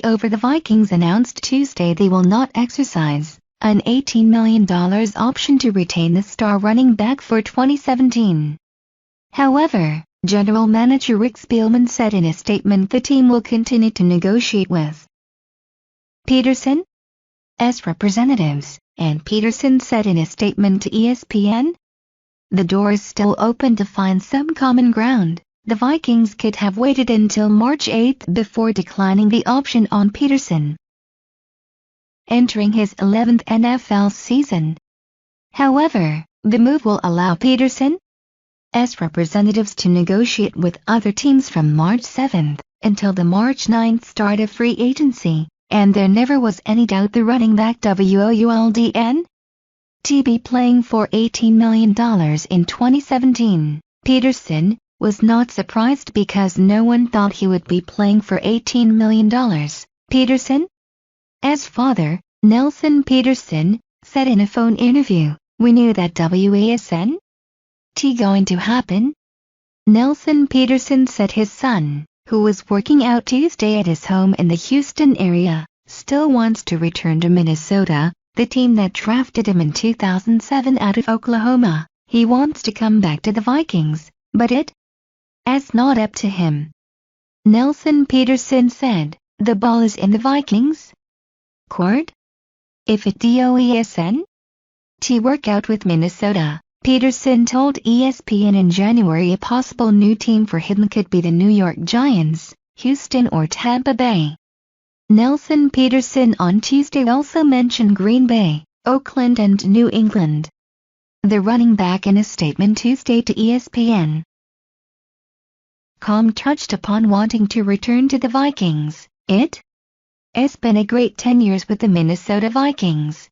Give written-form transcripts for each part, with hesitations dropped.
over the Vikings announced Tuesday they will not exercise an $18 million option to retain the star running back for 2017. However, General Manager Rick Spielman said in a statement the team will continue to negotiate with Peterson's representatives, and Peterson said in a statement to ESPN, "The door is still open to find some common ground. The Vikings could have waited until March 8 before declining the option on Peterson, entering his 11th NFL season. However, the move will allow Peterson's representatives to negotiate with other teams from March 7 until the March 9 start of free agency, and there never was any doubt the running back WOULDN to be playing for $18 million in 2017. Peterson was not surprised because no one thought he would be playing for $18 million. Peterson's father, Nelson Peterson, said in a phone interview, "We knew that wasn't going to happen." Nelson Peterson said his son, who was working out Tuesday at his home in the Houston area, still wants to return to Minnesota, the team that drafted him in 2007 out of Oklahoma. He wants to come back to the Vikings, but it's not up to him. Nelson Peterson said, "The ball is in the Vikings' court. If it doesn't work out with Minnesota," Peterson told ESPN in January, a possible new team for him could be the New York Giants, Houston or Tampa Bay. Nelson Peterson on Tuesday also mentioned Green Bay, Oakland and New England. The running back in a statement Tuesday to ESPN touched upon wanting to return to the Vikings. "It's been a great 10 years with the Minnesota Vikings,"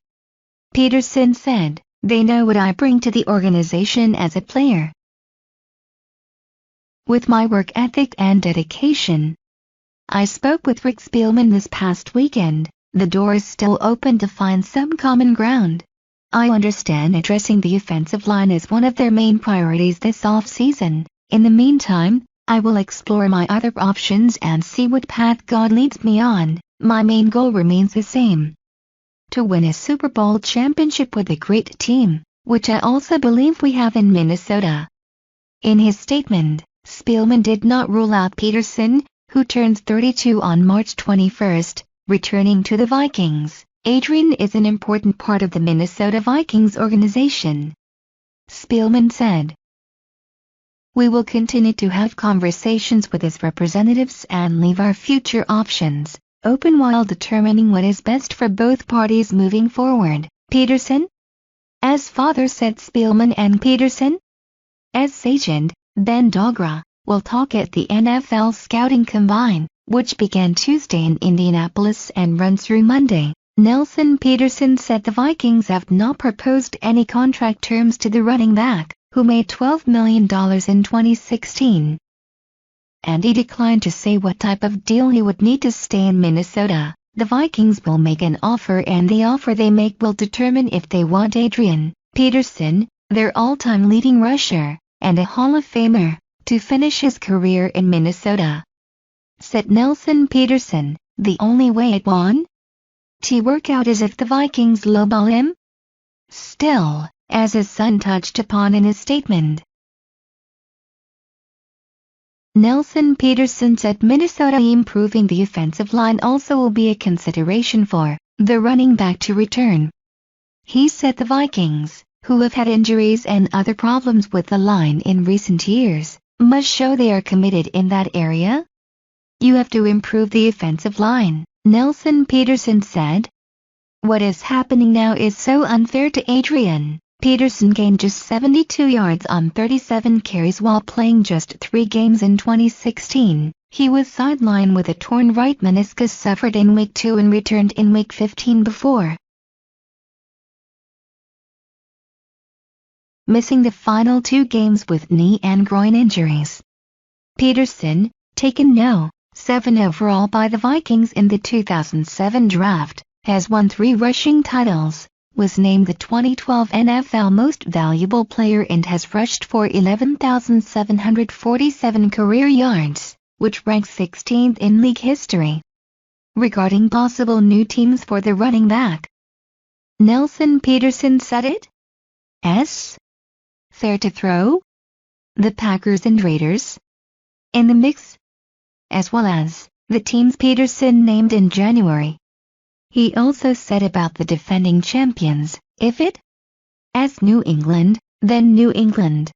Peterson said. "They know what I bring to the organization as a player. With my work ethic and dedication. I spoke with Rick Spielman this past weekend. The door is still open to find some common ground. I understand addressing the offensive line is one of their main priorities this off-season. In the meantime, I will explore my other options and see what path God leads me on. My main goal remains the same: to win a Super Bowl championship with a great team, which I also believe we have in Minnesota." In his statement, Spielman did not rule out Peterson, who turns 32 on March 21, returning to the Vikings. "Adrian is an important part of the Minnesota Vikings organization," Spielman said. "We will continue to have conversations with his representatives and leave our future options open while determining what is best for both parties moving forward," Peterson, as father said. Spielman and Peterson, as agent, Ben Dogra, will talk at the NFL Scouting Combine, which began Tuesday in Indianapolis and runs through Monday. Nelson Peterson said the Vikings have not proposed any contract terms to the running back, who made $12 million in 2016. And he declined to say what type of deal he would need to stay in Minnesota. The Vikings will make an offer, and the offer they make will determine if they want Adrian Peterson, their all-time leading rusher, and a Hall of Famer, to finish his career in Minnesota. Said Nelson Peterson, "The only way it won't work out is if the Vikings lowball him." Still, as his son touched upon in his statement, Nelson Peterson said Minnesota improving the offensive line also will be a consideration for the running back to return. He said the Vikings, who have had injuries and other problems with the line in recent years, must show they are committed in that area. "You have to improve the offensive line," Nelson Peterson said. "What is happening now is so unfair to Adrian." Peterson gained just 72 yards on 37 carries while playing just 3 games in 2016. He was sidelined with a torn right meniscus suffered in Week 2 and returned in Week 15 before missing the final 2 games with knee and groin injuries. Peterson, taken No. 7 overall by the Vikings in the 2007 draft, has won 3 rushing titles, was named the 2012 NFL Most Valuable Player and has rushed for 11,747 career yards, which ranks 16th in league history. regarding possible new teams for the running back. Nelson Peterson said it? Fair to throw the Packers and Raiders in the mix, as well as the teams Peterson named in January. He also said about the defending champions, if it as New England, then New England.